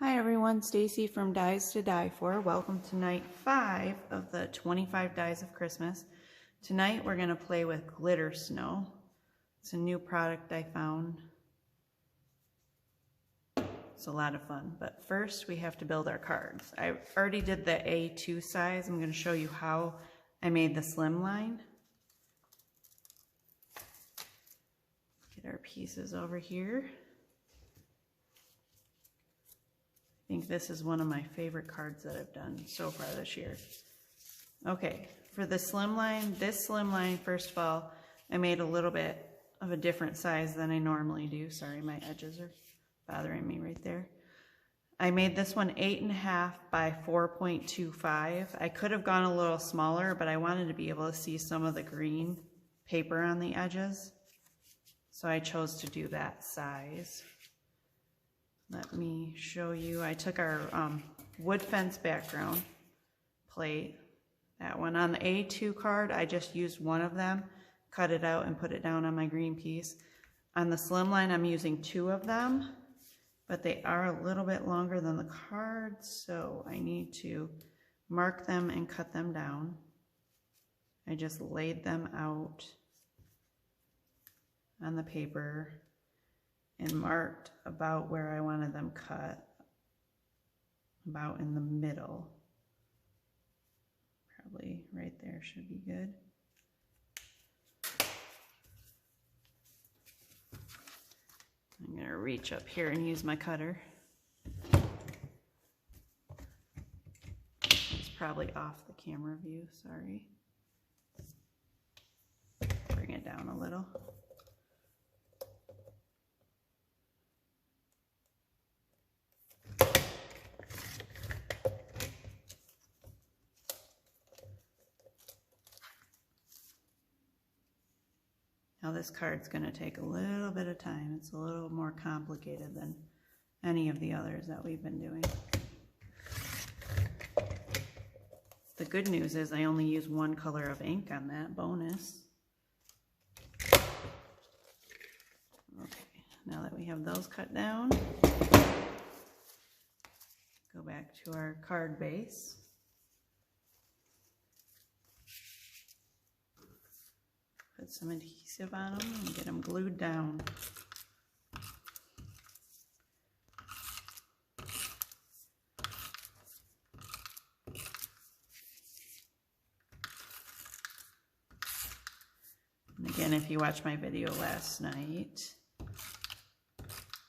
Hi everyone, Stacy from Dies to Die For. Welcome to night 5 of the 25 Dies of Christmas. Tonight we're going to play with glitter snow. It's a new product I found. It's a lot of fun, but first we have to build our cards. I already did the A2 size. I'm going to show you how I made the slim line. Get our pieces over here. I think this is one of my favorite cards that I've done so far this year. Okay, for the slim line, this slim line, first of all, I made a little bit of a different size than I normally do. Sorry, my edges are bothering me right there. I made this one 8.5 by 4.25. I could have gone a little smaller, but I wanted to be able to see some of the green paper on the edges. So I chose to do that size. Let me show you. I took our wood fence background plate, that one. On the A2 card, I just used one of them, cut it out and put it down on my green piece. On the slim line, I'm using 2 of them, but they are a little bit longer than the card, so I need to mark them and cut them down. I just laid them out on the paper and marked about where I wanted them cut, about in the middle. Probably right there should be good. I'm gonna reach up here and use my cutter. It's probably off the camera view, sorry. Bring it down a little. Now this card's going to take a little bit of time. It's a little more complicated than any of the others that we've been doing. The good news is I only use one color of ink on that bonus. Okay, now that we have those cut down, go back to our card base. Put some adhesive on them and get them glued down. And again, if you watched my video last night,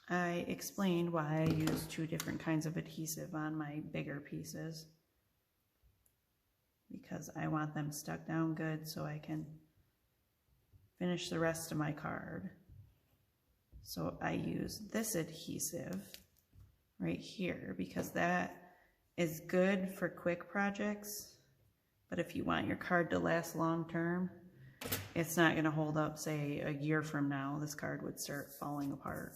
I explained why I used 2 different kinds of adhesive on my bigger pieces. Because I want them stuck down good so I can finish the rest of my card. So I use this adhesive right here because that is good for quick projects, but if you want your card to last long term, it's not going to hold up. Say a year from now, this card would start falling apart.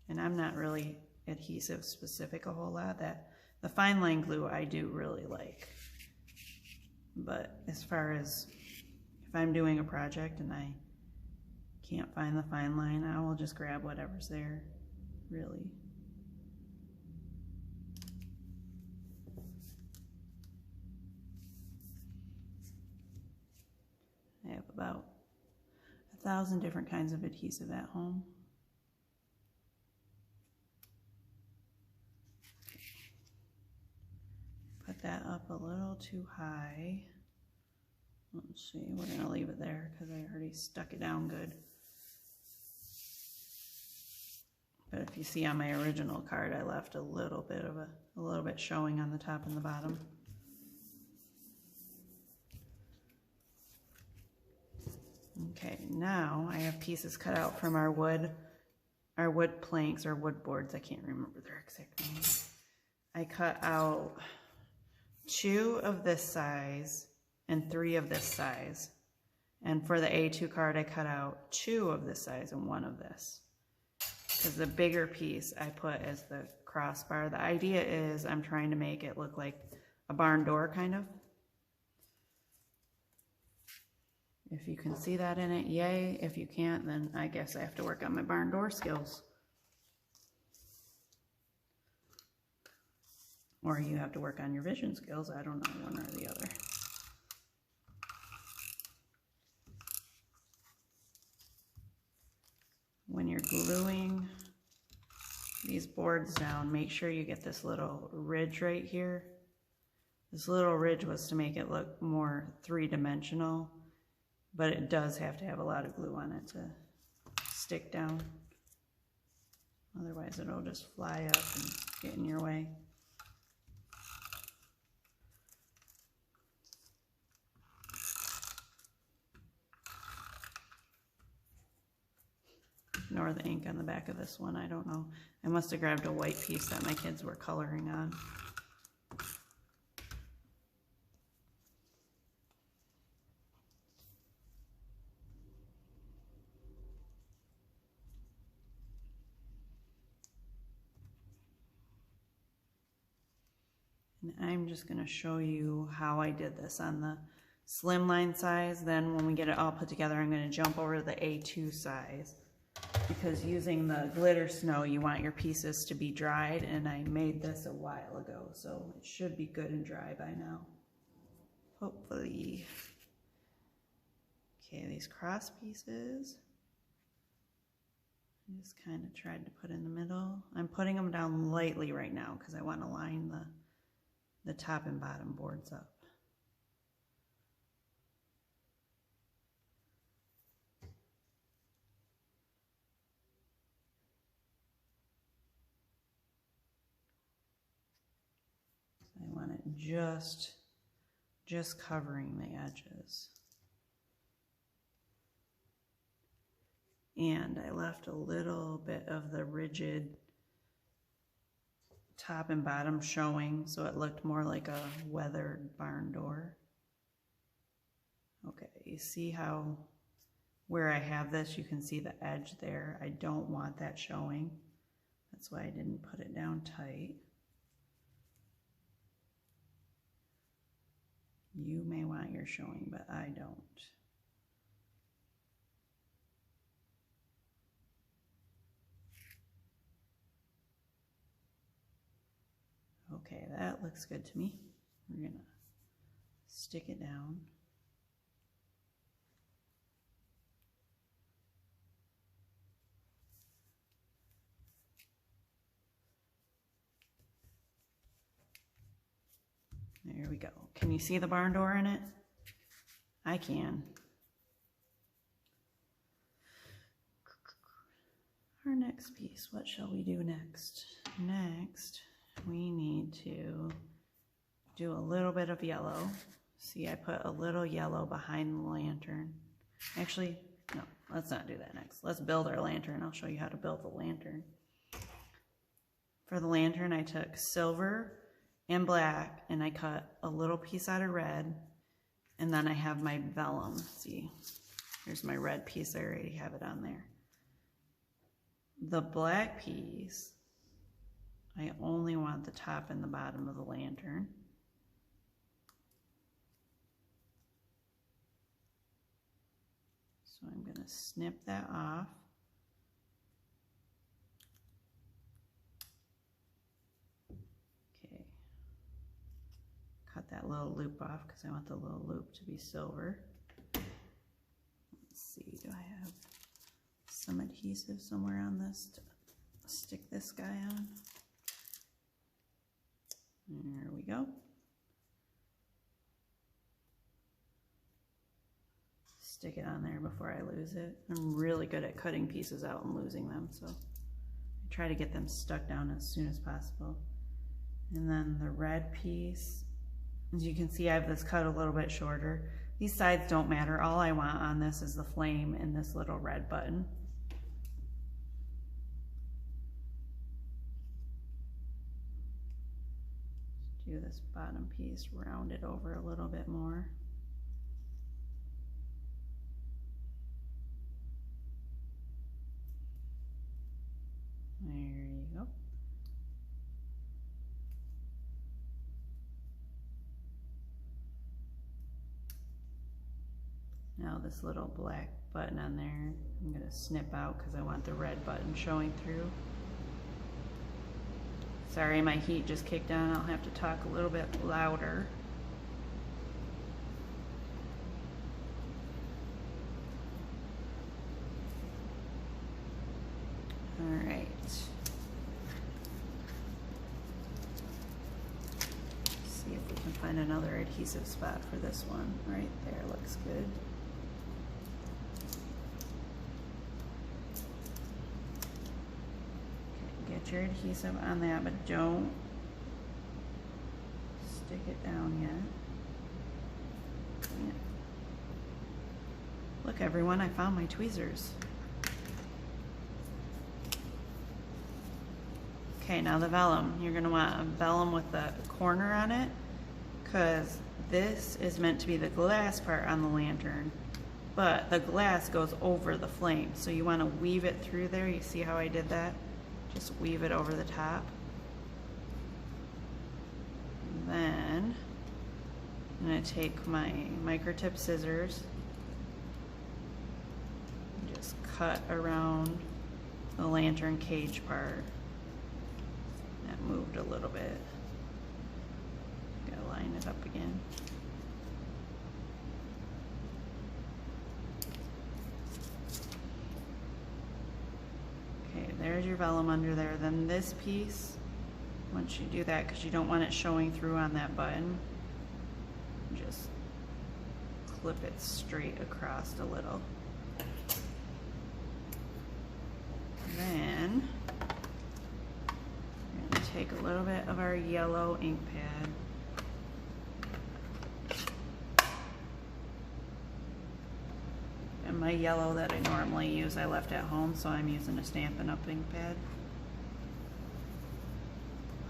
And I'm not really adhesive specific a whole lot. That the fine line glue I do really like, but as far as if I'm doing a project and I can't find the fine line, I will just grab whatever's there, really. I have about 1,000 different kinds of adhesive at home. Put that up a little too high. Let's see, we're gonna leave it there because I already stuck it down good. But if you see on my original card, I left a little bit showing on the top and the bottom. Okay, now I have pieces cut out from our wood planks or wood boards. I can't remember their exact names. I cut out 2 of this size and 3 of this size. And for the A2 card, I cut out 2 of this size and 1 of this. Because the bigger piece I put as the crossbar. The idea is I'm trying to make it look like a barn door kind of. If you can see that in it, yay. If you can't, then I guess I have to work on my barn door skills. Or you have to work on your vision skills. I don't know, one or the other. When you're gluing these boards down, make sure you get this little ridge right here. This little ridge was to make it look more three-dimensional, but it does have to have a lot of glue on it to stick down. Otherwise it'll just fly up and get in your way. Ignore the ink on the back of this one, I don't know. I must have grabbed a white piece that my kids were coloring on. And I'm just going to show you how I did this on the slimline size. Then when we get it all put together, I'm going to jump over to the A2 size. Because using the glitter snow, you want your pieces to be dried, and I made this a while ago, so it should be good and dry by now. Hopefully. Okay, these cross pieces, I just kind of tried to put in the middle. I'm putting them down lightly right now because I want to line the top and bottom boards up. I want it just covering the edges. And I left a little bit of the rigid top and bottom showing, so it looked more like a weathered barn door. Okay, you see how where I have this, you can see the edge there. I don't want that showing. That's why I didn't put it down tight. You may want yours showing, but I don't. Okay, that looks good to me. We're gonna stick it down. There we go. Can you see the barn door in it? I can. Our next piece, what shall we do next? Next, we need to do a little bit of yellow. See, I put a little yellow behind the lantern. Actually, no, let's not do that next. Let's build our lantern. I'll show you how to build the lantern. For the lantern, I took silver and black, and I cut a little piece out of red, and then I have my vellum. See, here's my red piece. I already have it on there. The black piece, I only want the top and the bottom of the lantern. So I'm going to snip that off. Okay. Cut that little loop off because I want the little loop to be silver. Let's see, do I have some adhesive somewhere on this to stick this guy on? There we go. Stick it on there before I lose it. I'm really good at cutting pieces out and losing them, so I try to get them stuck down as soon as possible. And then the red piece, as you can see, I have this cut a little bit shorter. These sides don't matter. All I want on this is the flame and this little red button. Do this bottom piece, round it over a little bit more. There you go. Now this little black button on there, I'm going to snip out because I want the red button showing through. Sorry, my heat just kicked on. I'll have to talk a little bit louder. All right. See if we can find another adhesive spot for this one. Right there, looks good. Okay, get your adhesive on that, but don't stick it down yet. Yeah. Look everyone, I found my tweezers. Okay, now the vellum. You're going to want a vellum with the corner on it because this is meant to be the glass part on the lantern, but the glass goes over the flame. So you want to weave it through there. You see how I did that? Just weave it over the top. And then I'm going to take my microtip scissors and just cut around the lantern cage part. That moved a little bit. Gotta line it up again. Okay, there's your vellum under there. Then this piece, once you do that, because you don't want it showing through on that button, just clip it straight across a little. And then take a little bit of our yellow ink pad. And my yellow that I normally use, I left at home, so I'm using a Stampin' Up! Ink pad.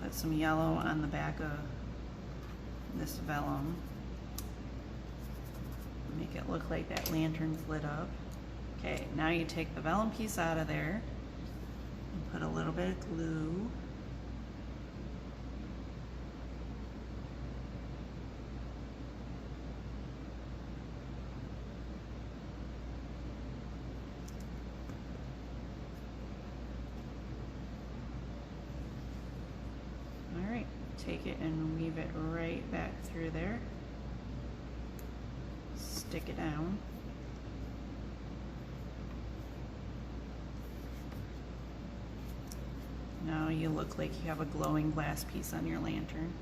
Put some yellow on the back of this vellum. Make it look like that lantern's lit up. Okay, now you take the vellum piece out of there and put a little bit of glue. Take it and weave it right back through there. Stick it down. Now you look like you have a glowing glass piece on your lantern.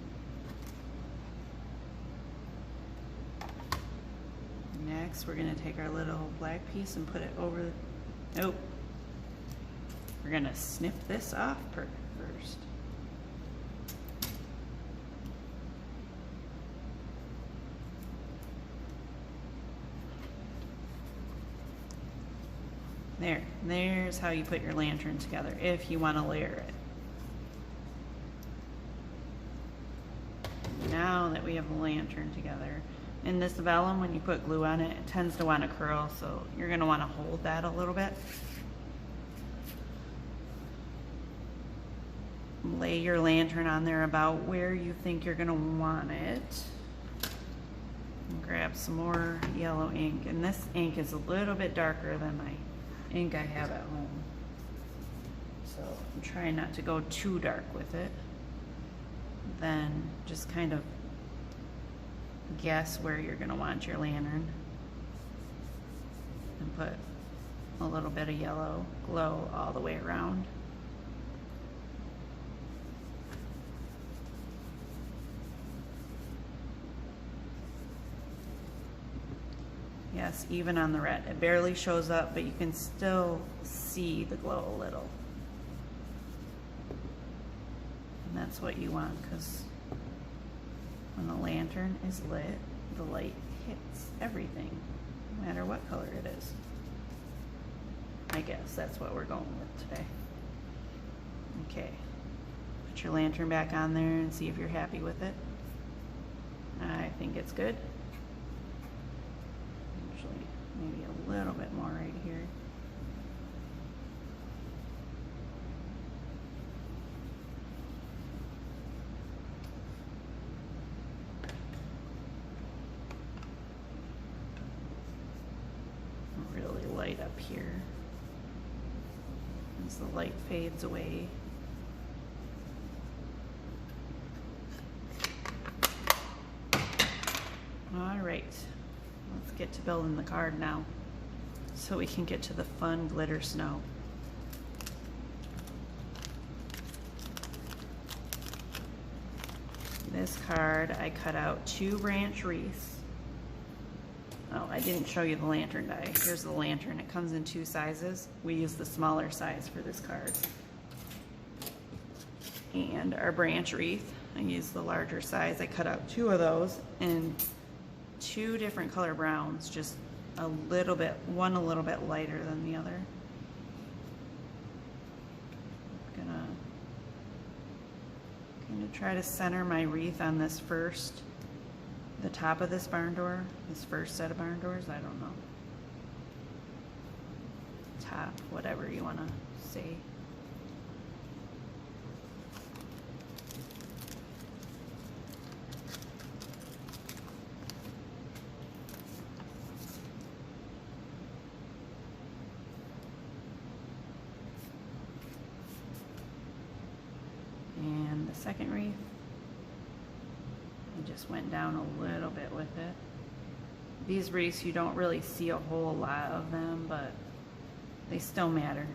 Next, we're going to take our little black piece and put it over the... Nope. We're going to snip this off first. There's how you put your lantern together if you want to layer it. Now that we have the lantern together, in this vellum, when you put glue on it, it tends to want to curl, so you're going to want to hold that a little bit. Lay your lantern on there about where you think you're going to want it. And grab some more yellow ink, and this ink is a little bit darker than my ink I have at home, so I'm trying not to go too dark with it. Then just kind of guess where you're going to want your lantern and put a little bit of yellow glow all the way around. Yes, even on the red. It barely shows up, but you can still see the glow a little. And that's what you want, because when the lantern is lit, the light hits everything, no matter what color it is. I guess that's what we're going with today. Okay, put your lantern back on there and see if you're happy with it. I think it's good. Maybe a little bit more right here. up here as the light fades away. All right, let's get to building the card now so we can get to the fun glitter snow. This card, I cut out 2 branch wreaths. Oh, I didn't show you the lantern die. Here's the lantern. It comes in 2 sizes. We use the smaller size for this card. And our branch wreath, I used the larger size. I cut out 2 of those in 2 different color browns, just a little bit, one a little bit lighter than the other. I'm gonna try to center my wreath on this first, the top of this barn door, this first set of barn doors, I don't know. Top, whatever you wanna say. And the second wreath, I just went down a little bit with it. These wreaths, you don't really see a whole lot of them, but they still matter.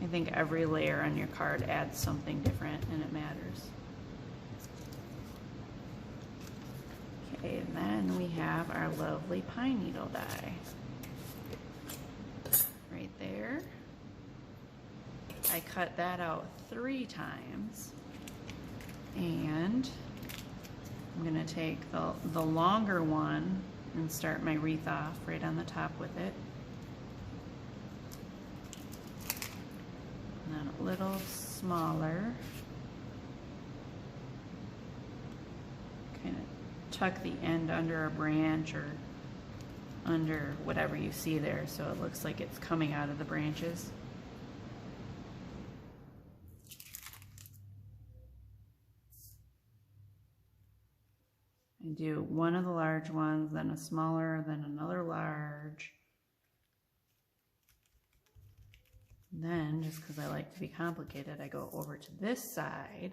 I think every layer on your card adds something different and it matters. Okay, and then we have our lovely pine needle die. Right there. I cut that out 3 times, and I'm gonna take the longer one and start my wreath off right on the top with it. And then a little smaller. Kind of tuck the end under a branch or under whatever you see there so it looks like it's coming out of the branches. I do one of the large ones, then a smaller, then another large. And then, just because I like to be complicated, I go over to this side.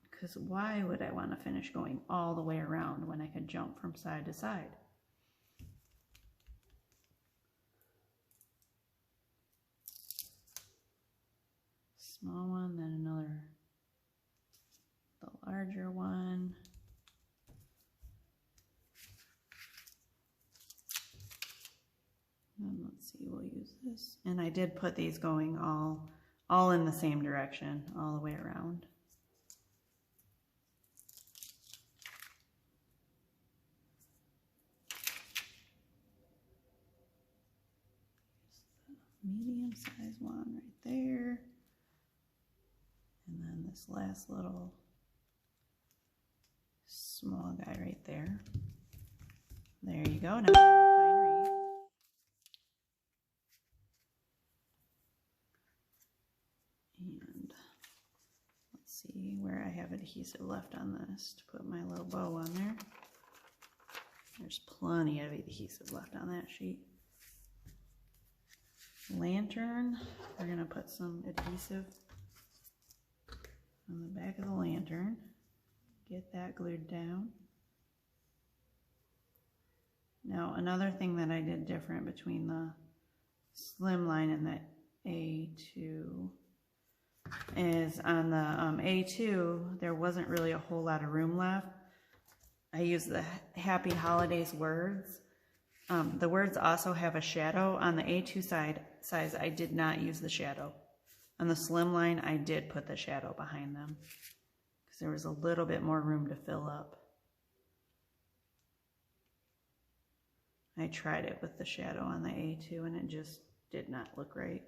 Because why would I want to finish going all the way around when I could jump from side to side? Small one, then another. The larger one. And let's see, we'll use this. And I did put these going all in the same direction, all the way around. Medium size one right there. And then this last little small guy right there. There you go. Now we have a pine wreath. And let's see where I have adhesive left on this to put my little bow on there. There's plenty of adhesive left on that sheet. Lantern, we're gonna put some adhesive on the back of the lantern. Get that glued down. Now, another thing that I did different between the slimline and the A2 is on the A2, there wasn't really a whole lot of room left. I used the Happy Holidays words. The words also have a shadow. On the A2 size, I did not use the shadow. On the slimline, I did put the shadow behind them because there was a little bit more room to fill up. I tried it with the shadow on the A2 and it just did not look right.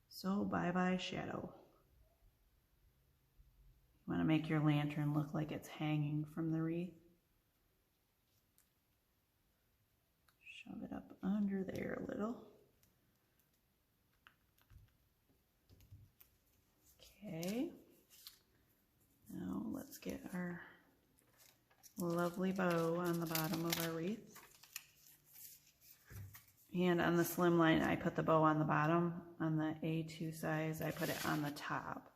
So bye-bye shadow. You want to make your lantern look like it's hanging from the wreath. Shove it up under there a little. Okay. Now let's get our lovely bow on the bottom of our wreath. And on the slimline, I put the bow on the bottom. On the A2 size, I put it on the top.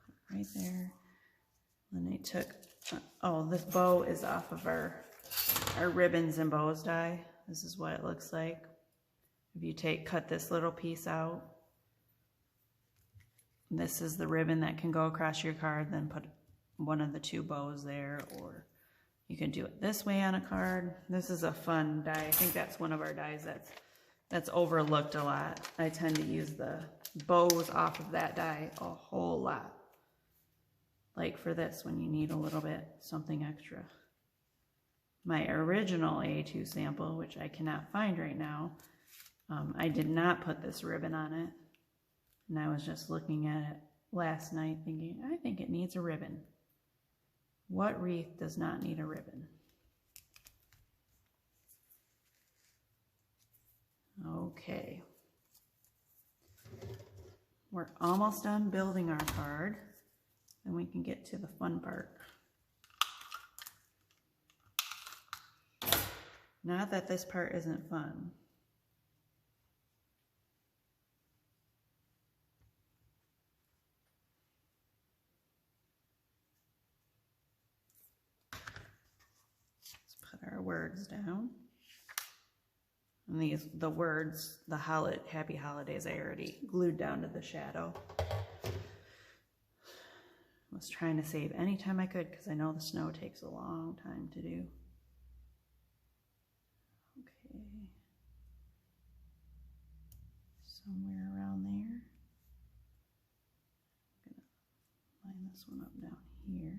Put it right there. Then I took, oh, this bow is off of our ribbons and bows die. This is what it looks like. If you cut this little piece out, this is the ribbon that can go across your card, then put one of the two bows there, or you can do it this way on a card. This is a fun die. I think that's one of our dies that's overlooked a lot. I tend to use the bows off of that die a whole lot. Like for this, when you need a little bit something extra. My original A2 sample, which I cannot find right now, I did not put this ribbon on it. And I was just looking at it last night thinking, I think it needs a ribbon. What wreath does not need a ribbon? Okay. We're almost done building our card, and we can get to the fun part. Not that this part isn't fun. Our words down. And the words, happy holidays, I already glued down to the shadow. I was trying to save any time I could because I know the snow takes a long time to do. Okay. Somewhere around there. I'm gonna line this one up down here.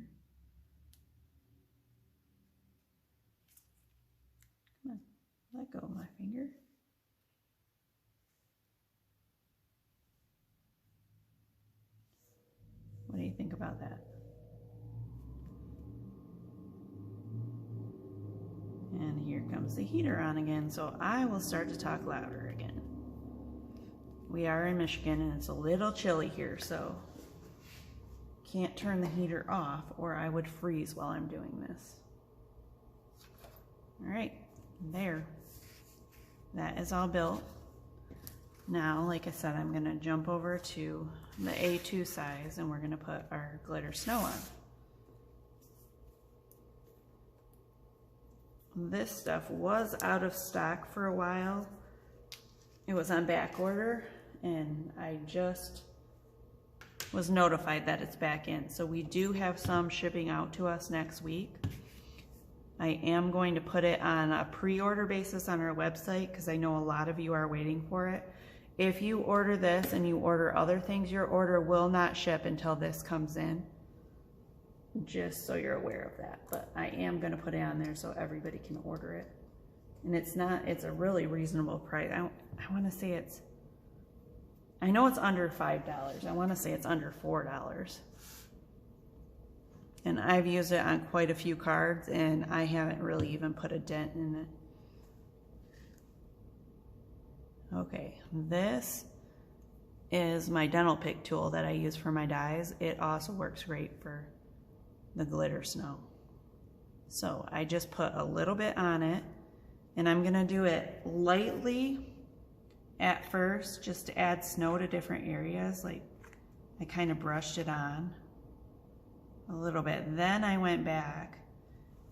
Let go of my finger. What do you think about that? And here comes the heater on again, so I will start to talk louder again. We are in Michigan and it's a little chilly here, so can't turn the heater off or I would freeze while I'm doing this. All right, there. That is all built. Now, like I said, I'm gonna jump over to the A2 size and we're gonna put our glitter snow on. This stuff was out of stock for a while. It was on back order and I just was notified that it's back in. So we do have some shipping out to us next week. I am going to put it on a pre-order basis on our website because I know a lot of you are waiting for it. If you order this and you order other things, your order will not ship until this comes in. Just so you're aware of that. But I am going to put it on there so everybody can order it. And it's a really reasonable price. I want to say I know it's under $5. I want to say it's under $4. And I've used it on quite a few cards and I haven't really even put a dent in it. Okay, this is my dental pick tool that I use for my dies. It also works great for the glitter snow. So I just put a little bit on it and I'm gonna do it lightly at first just to add snow to different areas. Like I kind of brushed it on a little bit. Then I went back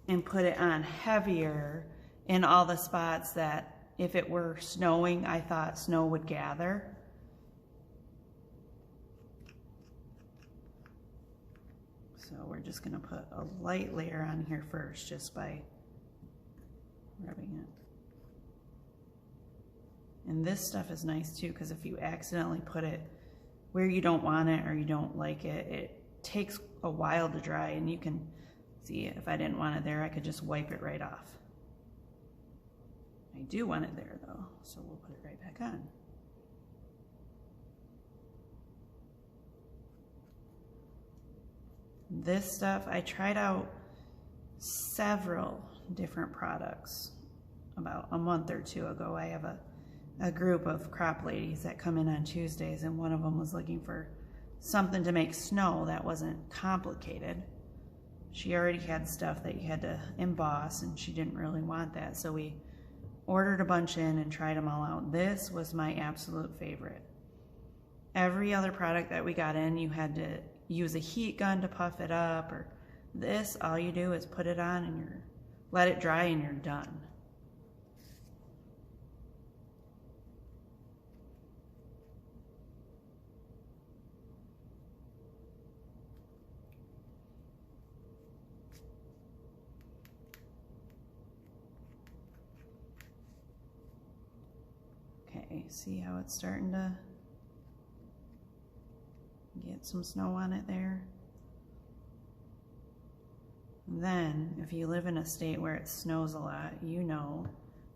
and put it on heavier in all the spots that if it were snowing, I thought snow would gather. So we're just gonna put a light layer on here first just by rubbing it. And this stuff is nice too because if you accidentally put it where you don't want it or you don't like it, it takes a while to dry and you can see if I didn't want it there, I could just wipe it right off. I do want it there though, so we'll put it right back on. This stuff, I tried out several different products about a month or two ago. I have a group of crop ladies that come in on Tuesdays and one of them was looking for something to make snow that wasn't complicated. She already had stuff that you had to emboss, and she didn't really want that, so we ordered a bunch in and tried them all out. This was my absolute favorite. Every other product that we got in, you had to use a heat gun to puff it up, or this, all you do is put it on and let it dry and you're done. Okay, see how it's starting to get some snow on it there? Then, if you live in a state where it snows a lot, you know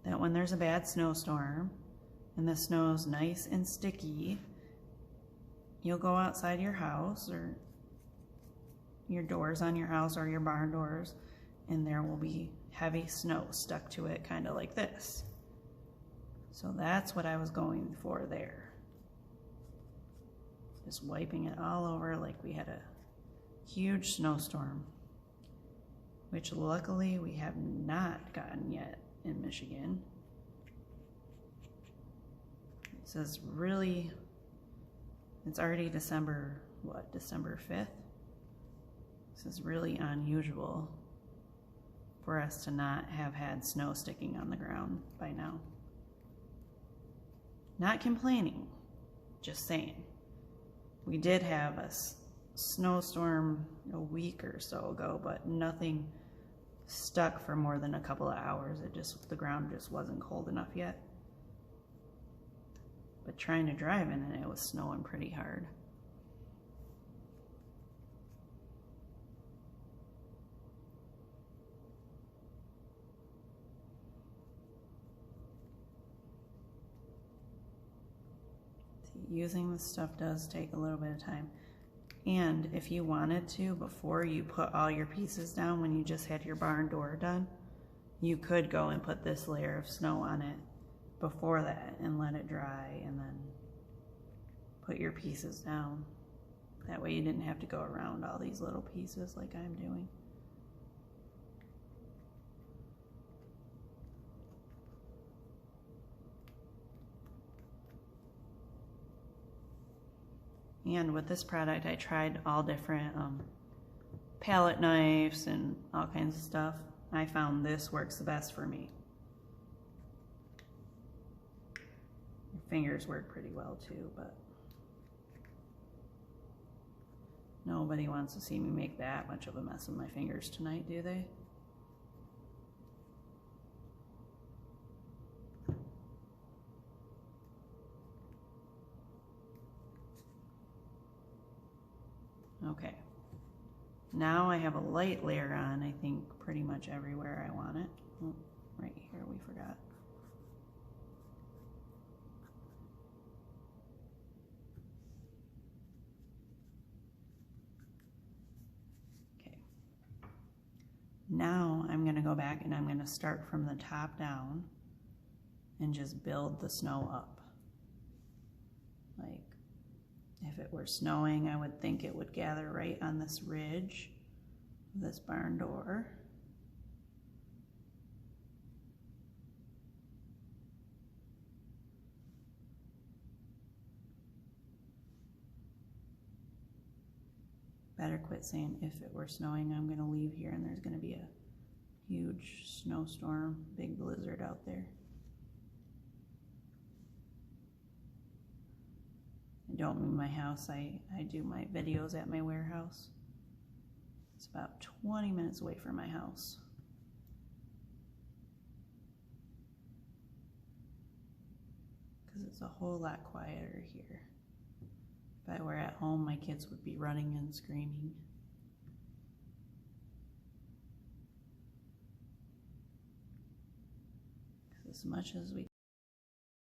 that when there's a bad snowstorm and the snow's nice and sticky, you'll go outside your house or your doors on your house or your barn doors, and there will be heavy snow stuck to it, kind of like this. So that's what I was going for there. Just wiping it all over like we had a huge snowstorm, which luckily we have not gotten yet in Michigan. It says really, it's already December, what, December 5th? This is really unusual for us to not have had snow sticking on the ground by now. Not complaining, just saying. We did have a snowstorm a week or so ago, but nothing stuck for more than a couple of hours. The ground just wasn't cold enough yet. But trying to drive in it, it was snowing pretty hard. Using this stuff does take a little bit of time. And if you wanted to, before you put all your pieces down, when you just had your barn door done, you could go and put this layer of snow on it before that and let it dry, and then put your pieces down. That way you didn't have to go around all these little pieces like I'm doing. And with this product, I tried all different palette knives and all kinds of stuff. I found this works the best for me. Your fingers work pretty well too, but nobody wants to see me make that much of a mess with my fingers tonight, do they? Okay, now I have a light layer on, I think pretty much everywhere I want it. Oh, right here we forgot. Okay, now I'm going to go back and I'm going to start from the top down and just build the snow up. Like, if it were snowing, I would think it would gather right on this ridge of this barn door. Better quit saying if it were snowing. I'm going to leave here and there's going to be a huge snowstorm, big blizzard out there. I don't mean my house, I do my videos at my warehouse. It's about 20 minutes away from my house. Because it's a whole lot quieter here. If I were at home, my kids would be running and screaming. Because as much as we